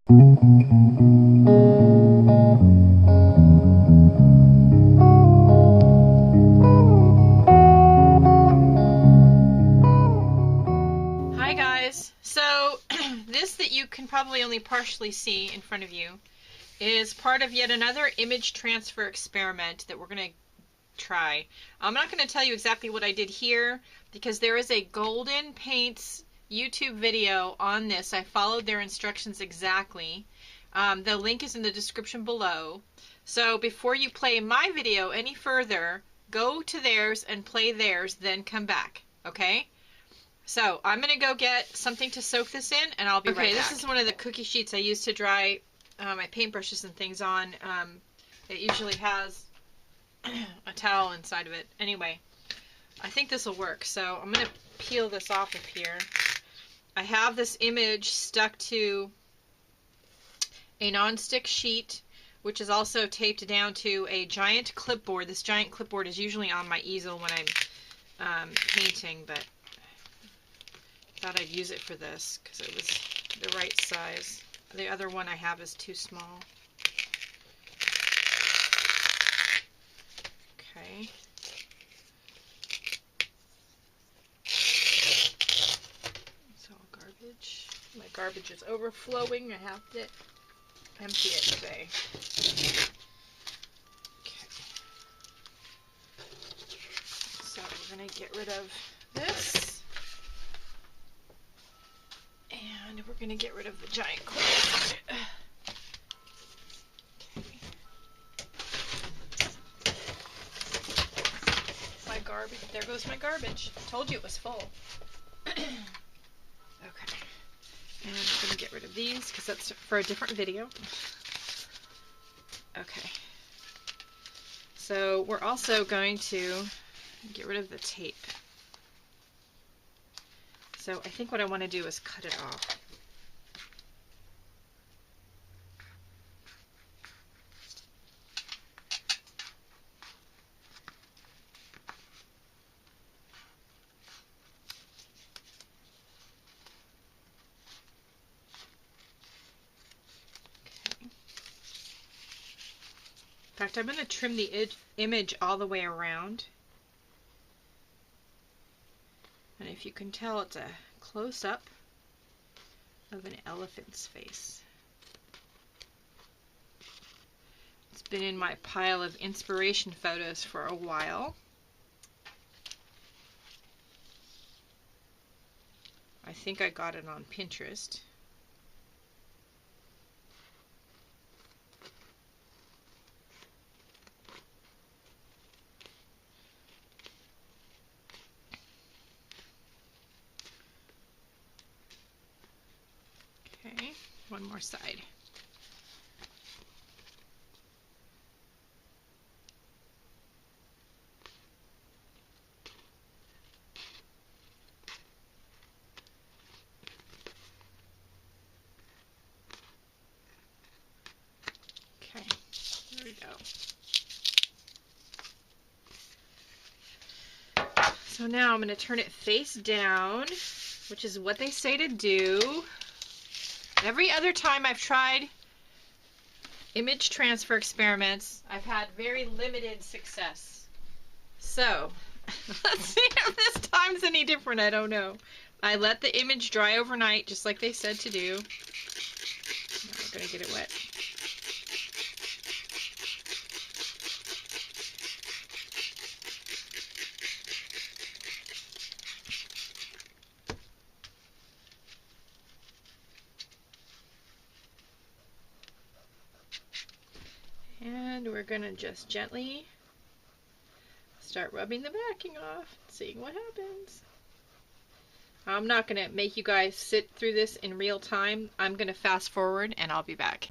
Hi guys, so this that you can probably only partially see in front of you is part of yet another image transfer experiment that we're going to try. I'm not going to tell you exactly what I did here because there is a Golden Paints YouTube video on this. I followed their instructions exactly. The link is in the description below. So before you play my video any further, go to theirs and play theirs, then come back, okay? So I'm going to go get something to soak this in, and I'll be right back. Okay, this is one of the cookie sheets I use to dry my paintbrushes and things on. It usually has a towel inside of it. Anyway, I think this will work. So I'm going to peel this off of here. I have this image stuck to a non-stick sheet, which is also taped down to a giant clipboard. This giant clipboard is usually on my easel when I'm painting, but thought I'd use it for this because it was the right size. The other one I have is too small. Okay. It's all garbage. My garbage is overflowing. I have to empty it today. Okay. So we're going to get rid of this. And we're going to get rid of the giant clip. My garbage. There goes my garbage. Told you it was full. Okay. And I'm going to get rid of these because that's for a different video. Okay. So we're also going to get rid of the tape. So I think what I want to do is cut it off. In fact, I'm going to trim the image all the way around. And if you can tell, it's a close-up of an elephant's face. It's been in my pile of inspiration photos for a while. I think I got it on Pinterest. Okay, one more side. Okay, there we go. So now I'm going to turn it face down, which is what they say to do. Every other time I've tried image transfer experiments, I've had very limited success. So, let's see if this time's any different. I don't know. I let the image dry overnight, just like they said to do. Now we're going to get it wet. And we're going to just gently start rubbing the backing off, seeing what happens. I'm not going to make you guys sit through this in real time. I'm going to fast forward and I'll be back.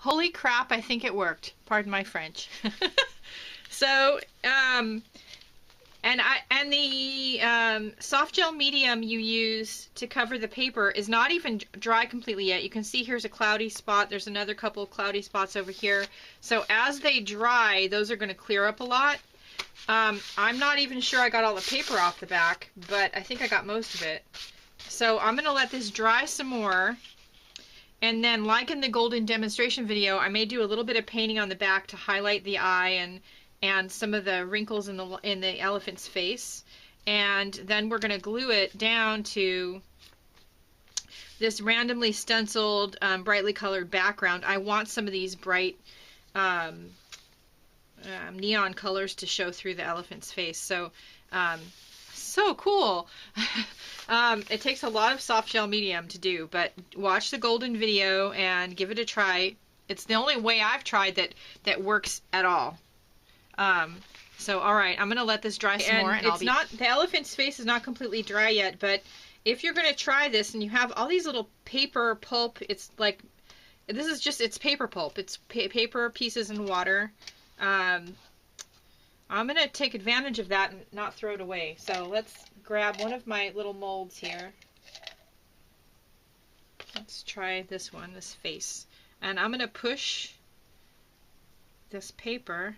Holy crap, I think it worked. Pardon my French. So, and the soft gel medium you use to cover the paper is not even dry completely yet. You can see here's a cloudy spot. There's another couple of cloudy spots over here. So as they dry, those are going to clear up a lot. I'm not even sure I got all the paper off the back, but I think I got most of it. So I'm going to let this dry some more. And then, like in the golden demonstration video, I may do a little bit of painting on the back to highlight the eye and some of the wrinkles in the elephant's face. And then we're going to glue it down to this randomly stenciled, brightly colored background. I want some of these bright neon colors to show through the elephant's face. So, so cool. It takes a lot of soft gel medium to do, but watch the golden video and give it a try. It's the only way I've tried that works at all. So all right, I'm gonna let this dry some more, and the elephant's face is not completely dry yet, but if you're gonna try this and you have all these little paper pulp, it's like it's paper pulp. It's paper pieces in water. I'm gonna take advantage of that and not throw it away. So let's grab one of my little molds here. Let's try this one, this face. And I'm gonna push this paper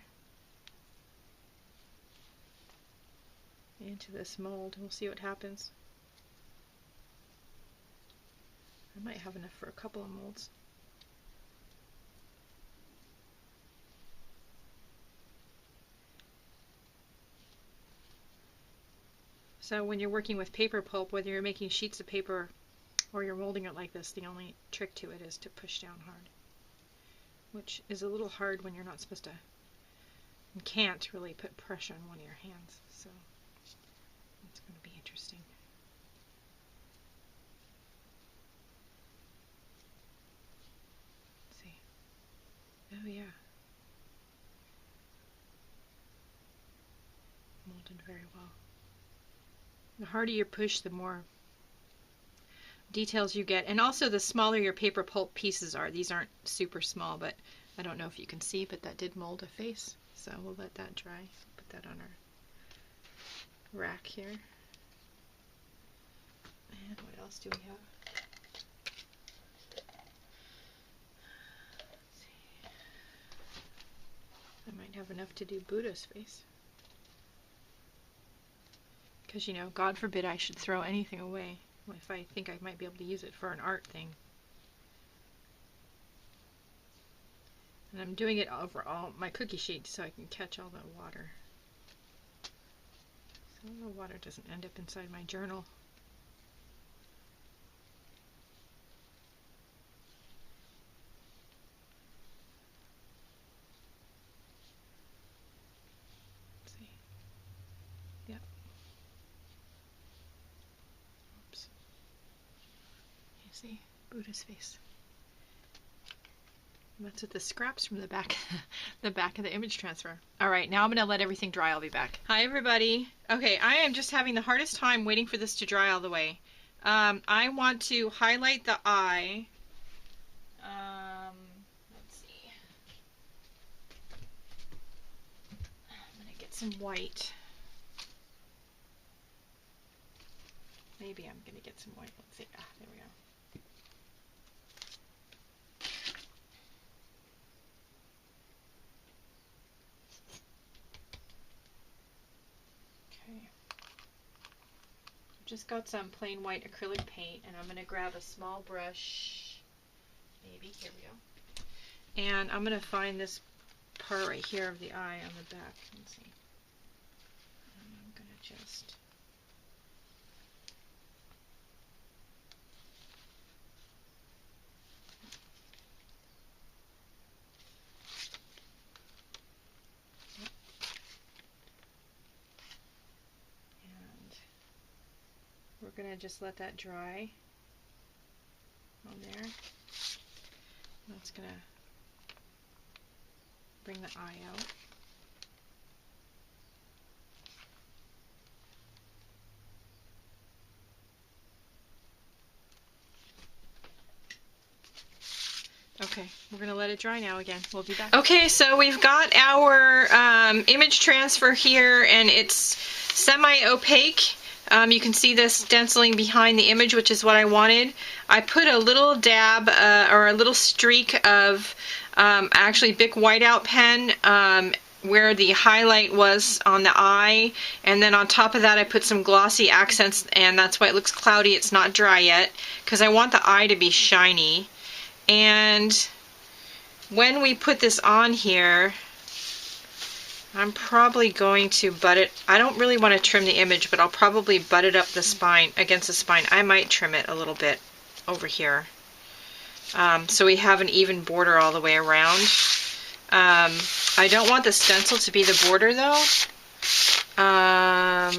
into this mold. We'll see what happens. I might have enough for a couple of molds. So when you're working with paper pulp, whether you're making sheets of paper or you're molding it like this, the only trick to it is to push down hard, which is a little hard when you're not supposed to and can't really put pressure on one of your hands. So it's going to be interesting. Let's see. Oh yeah. Molded very well. The harder you push, the more details you get. And also the smaller your paper pulp pieces are. These aren't super small, but I don't know if you can see, but that did mold a face. So we'll let that dry. Put that on our rack here. And what else do we have? Let's see. I might have enough to do Buddha's face. Because, you know, God forbid I should throw anything away if I think I might be able to use it for an art thing. And I'm doing it over all my cookie sheet so I can catch all the water. So the water doesn't end up inside my journal. See, Buddha's face. That's with the scraps from the back, the back of the image transfer. All right, now I'm gonna let everything dry. I'll be back. Hi everybody. Okay, I am just having the hardest time waiting for this to dry all the way. I want to highlight the eye. Let's see. I'm gonna get some white. Maybe I'm gonna get some white. Let's see. Ah, there we go. Just got some plain white acrylic paint, and I'm going to grab a small brush, maybe, here we go, and I'm going to find this part right here of the eye on the back. Let's see. And I'm going to just we're going to just let that dry on there. That's going to bring the eye out. Okay, we're going to let it dry now again. We'll be back. Okay, so we've got our image transfer here, and it's semi-opaque. You can see this stenciling behind the image, which is what I wanted. I put a little dab or a little streak of actually Bic whiteout pen where the highlight was on the eye, and then on top of that I put some glossy accents, and that's why it looks cloudy. It's not dry yet, because I want the eye to be shiny. And when we put this on here, I'm probably going to butt it. I don't really want to trim the image, but I'll probably butt it up the spine, against the spine. I might trim it a little bit over here. So we have an even border all the way around. I don't want the stencil to be the border though. I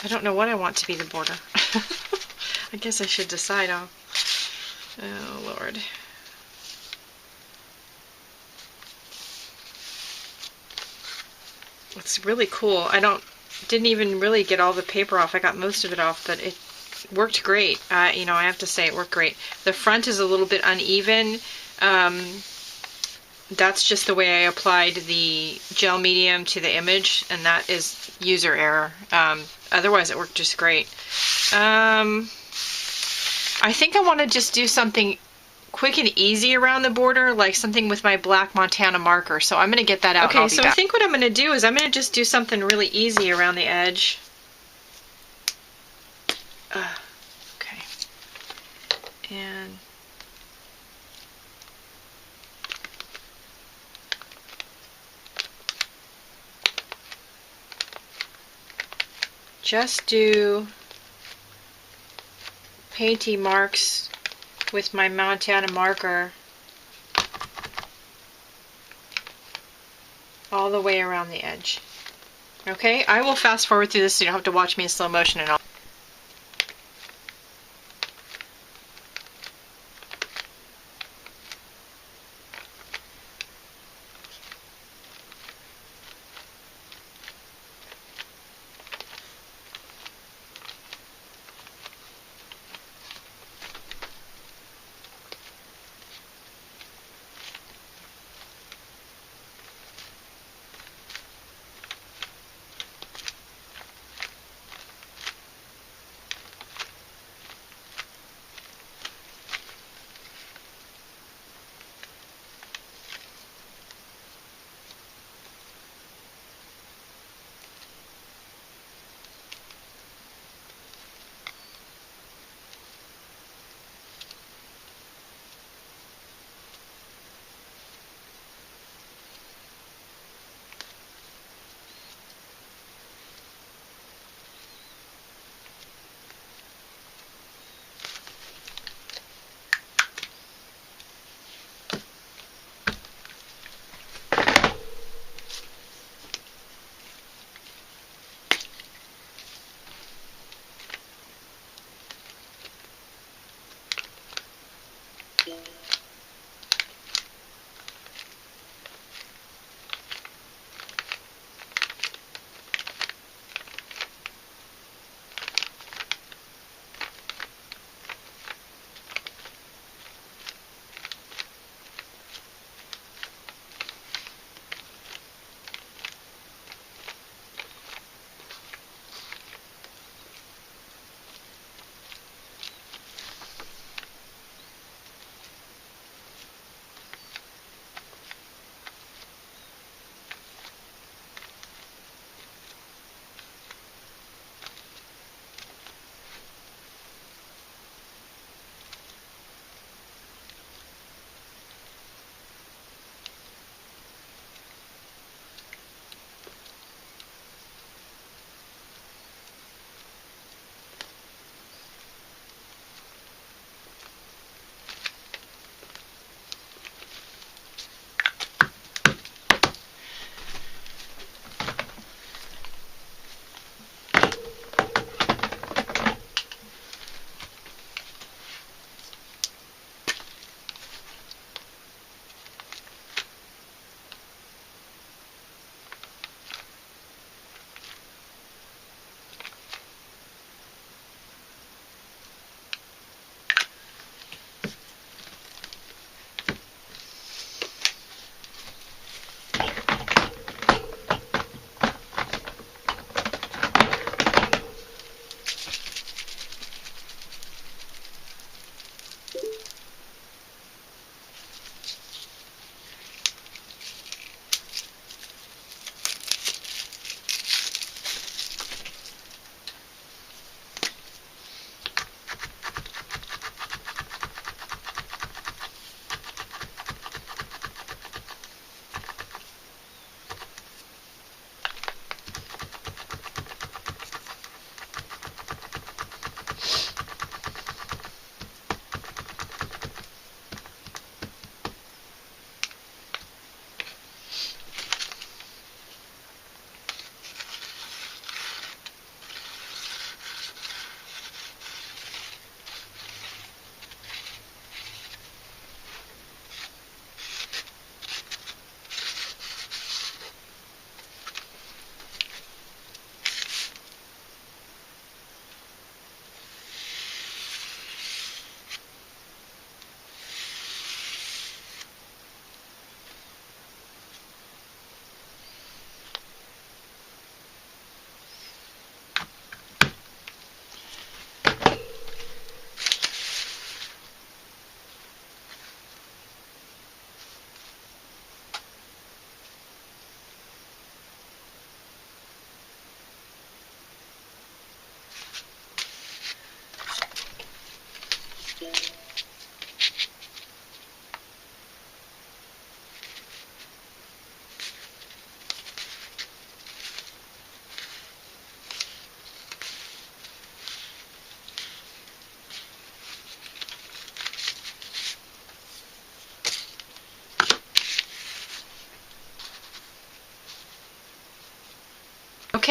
don't know what I want to be the border. I guess I should decide on. Oh Lord. It's really cool. Didn't even really get all the paper off. I got most of it off, but it worked great. You know, I have to say it worked great. The front is a little bit uneven. That's just the way I applied the gel medium to the image, and that is user error. Otherwise, it worked just great. I think I want to just do something quick and easy around the border, like something with my black Montana marker. So I'm going to get that out. Okay, so I think what I'm going to do is I'm going to just do something really easy around the edge. Okay. And just do painty marks with my Montana marker all the way around the edge. Okay, I will fast forward through this so you don't have to watch me in slow motion and all.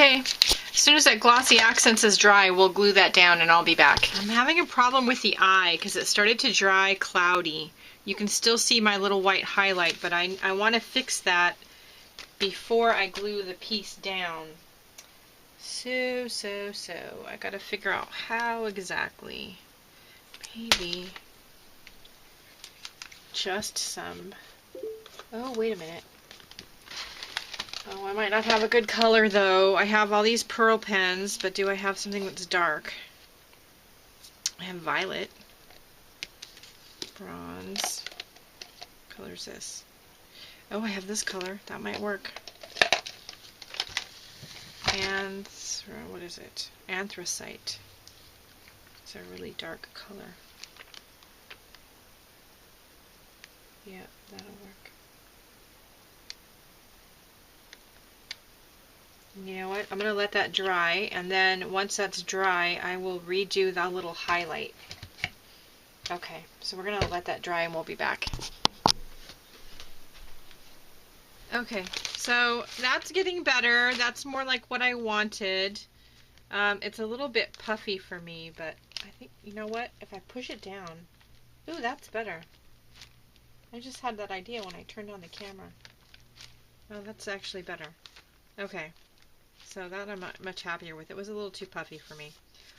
Okay, as soon as that glossy accents is dry, we'll glue that down and I'll be back. I'm having a problem with the eye because it started to dry cloudy. You can still see my little white highlight, but I want to fix that before I glue the piece down. So, I gotta figure out how exactly. Maybe just some, oh, wait a minute. Oh, I might not have a good color though. I have all these pearl pens, but do I have something that's dark? I have violet, bronze. What color is this? Oh, I have this color. That might work. And what is it? Anthracite. It's a really dark color. Yeah, that'll work. You know what? I'm going to let that dry, and then once that's dry, I will redo that little highlight. Okay, so we're going to let that dry and we'll be back. Okay, so that's getting better. That's more like what I wanted. It's a little bit puffy for me, but I think, you know what? If I push it down, ooh, that's better. I just had that idea when I turned on the camera. Oh, that's actually better. Okay, so that I'm much happier with. It was a little too puffy for me.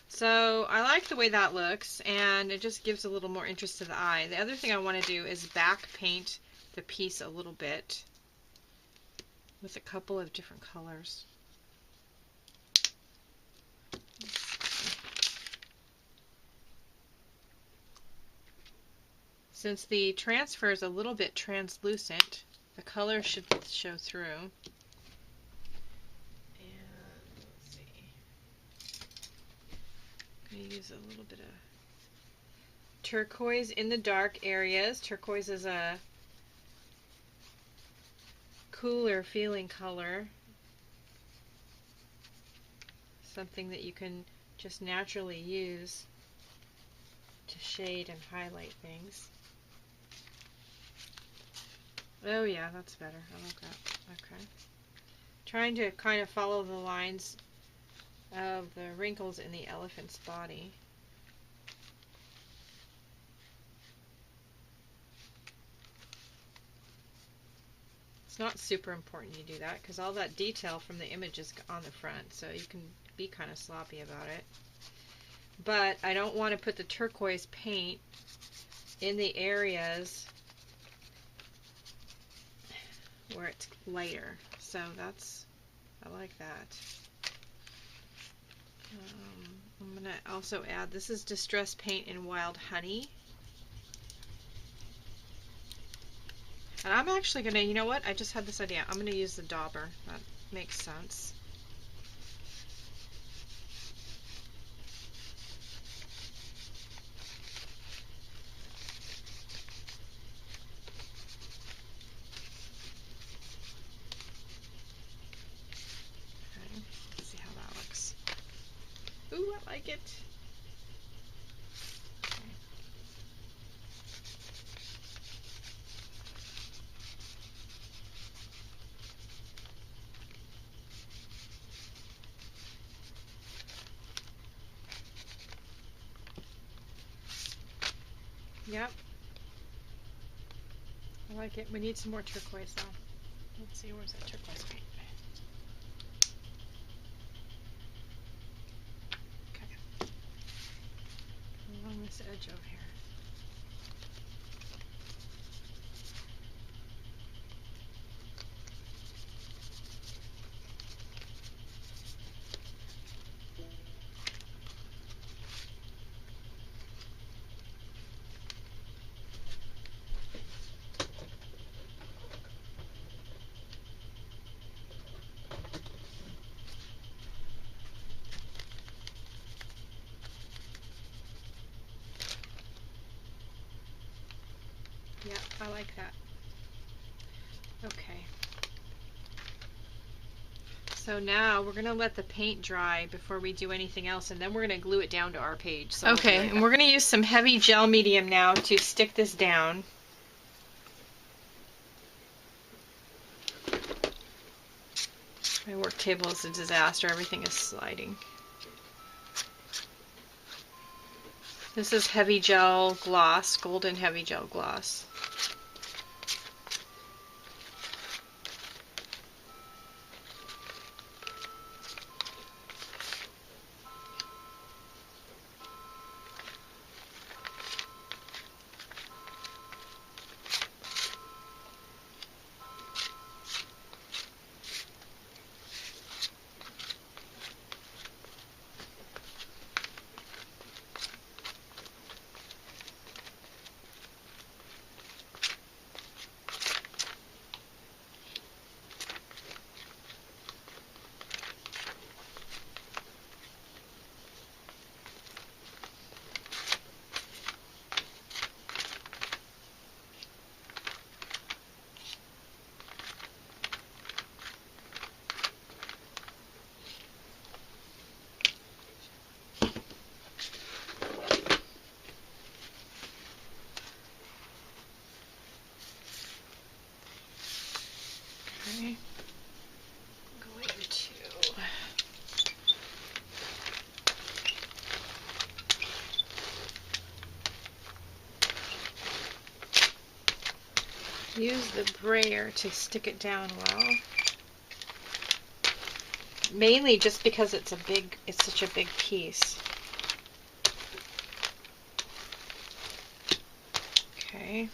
So I like the way that looks, and it just gives a little more interest to the eye. The other thing I want to do is back paint the piece a little bit with a couple of different colors. Since the transfer is a little bit translucent, the color should show through. And let's see. I'm going to use a little bit of turquoise in the dark areas. Turquoise is a cooler feeling color. Something that you can just naturally use to shade and highlight things. Oh yeah, that's better. I like that. Okay. Trying to kind of follow the lines of the wrinkles in the elephant's body. It's not super important you do that because all that detail from the image is on the front, so you can be kind of sloppy about it. But I don't want to put the turquoise paint in the areas where it's lighter. So that's, I like that. I'm going to also add, this is Distress Paint in Wild Honey. And I'm actually going to, you know what, I just had this idea. I'm going to use the dauber. That makes sense. Okay, let's see how that looks. Ooh, I like it. Yep. I like it. We need some more turquoise though. Let's see, where's that turquoise paint? Okay. Along this edge over here. Yeah, I like that. Okay. So now we're going to let the paint dry before we do anything else, and then we're going to glue it down to our page. So okay, and we're going to use some heavy gel medium now to stick this down. My work table is a disaster. Everything is sliding. This is heavy gel gloss, golden heavy gel gloss. Okay. Going to use the brayer to stick it down well. Mainly just because it's such a big piece. Okay.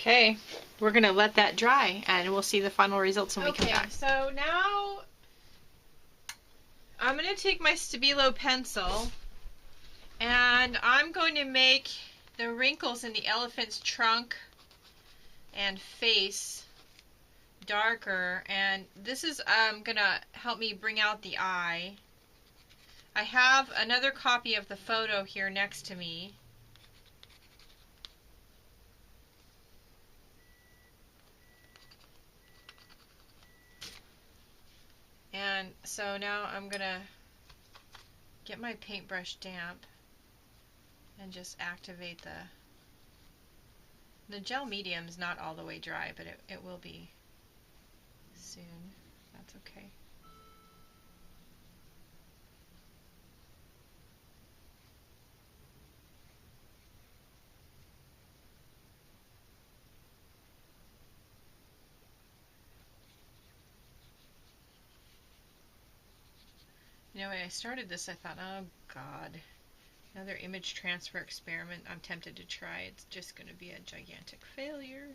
Okay, we're gonna let that dry and we'll see the final results when we come back. So now I'm gonna take my Stabilo pencil and I'm going to make the wrinkles in the elephant's trunk and face darker, and this is gonna help me bring out the eye. I have another copy of the photo here next to me. And so now I'm gonna get my paintbrush damp and just activate the gel medium's not all the way dry, but it will be soon. That's okay. You know, when I started this, I thought, oh God, another image transfer experiment I'm tempted to try. It's just going to be a gigantic failure.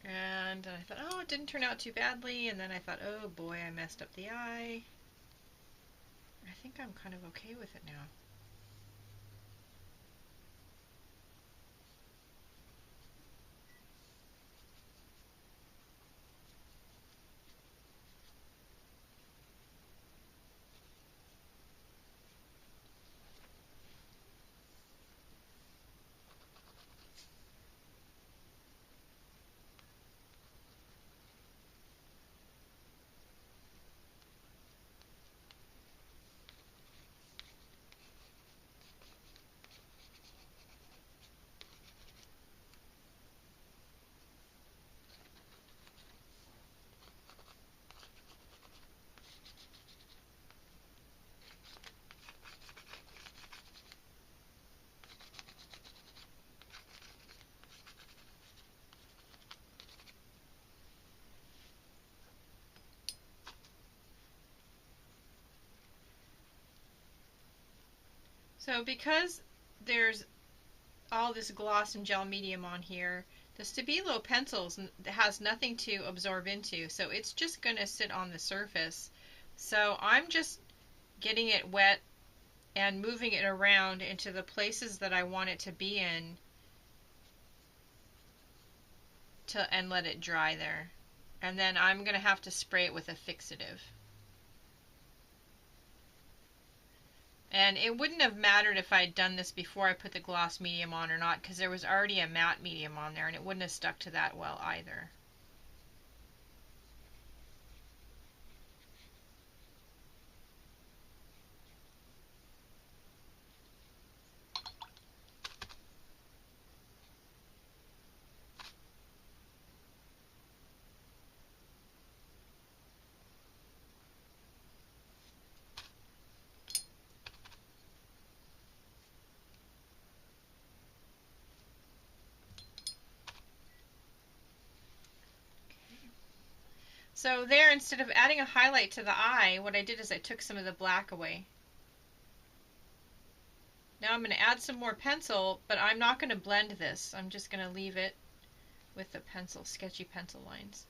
And I thought, oh, it didn't turn out too badly. And then I thought, oh boy, I messed up the eye. I think I'm kind of okay with it now. So because there's all this gloss and gel medium on here, the Stabilo pencils has nothing to absorb into, so it's just going to sit on the surface. So I'm just getting it wet and moving it around into the places that I want it to be in and let it dry there. And then I'm going to have to spray it with a fixative. And it wouldn't have mattered if I'd done this before I put the gloss medium on or not, because there was already a matte medium on there and it wouldn't have stuck to that well either. So there, instead of adding a highlight to the eye, what I did is I took some of the black away. Now I'm going to add some more pencil, but I'm not going to blend this. I'm just going to leave it with the pencil, sketchy pencil lines.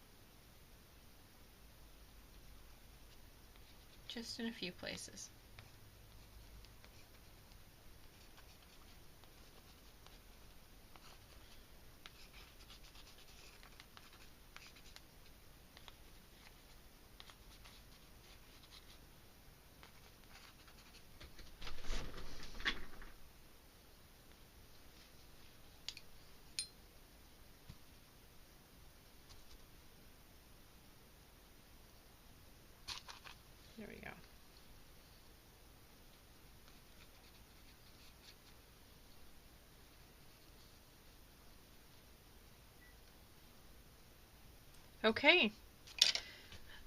Just in a few places. There we go. Okay.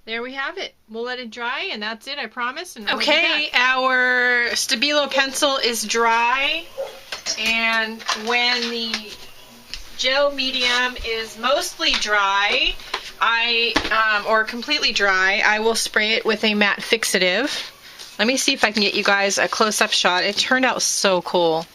There we have it. We'll let it dry, and that's it, I promise. And okay, our Stabilo pencil is dry, and when the gel medium is mostly dry, or completely dry, I will spray it with a matte fixative. Let me see if I can get you guys a close-up shot. It turned out so cool.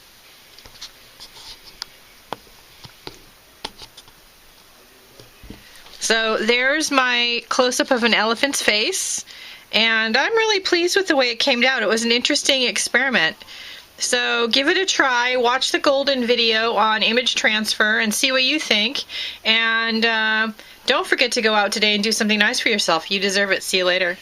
So there's my close-up of an elephant's face, and I'm really pleased with the way it came out. It was an interesting experiment. So give it a try, watch the Golden video on image transfer and see what you think, and Don't forget to go out today and do something nice for yourself. You deserve it. See you later.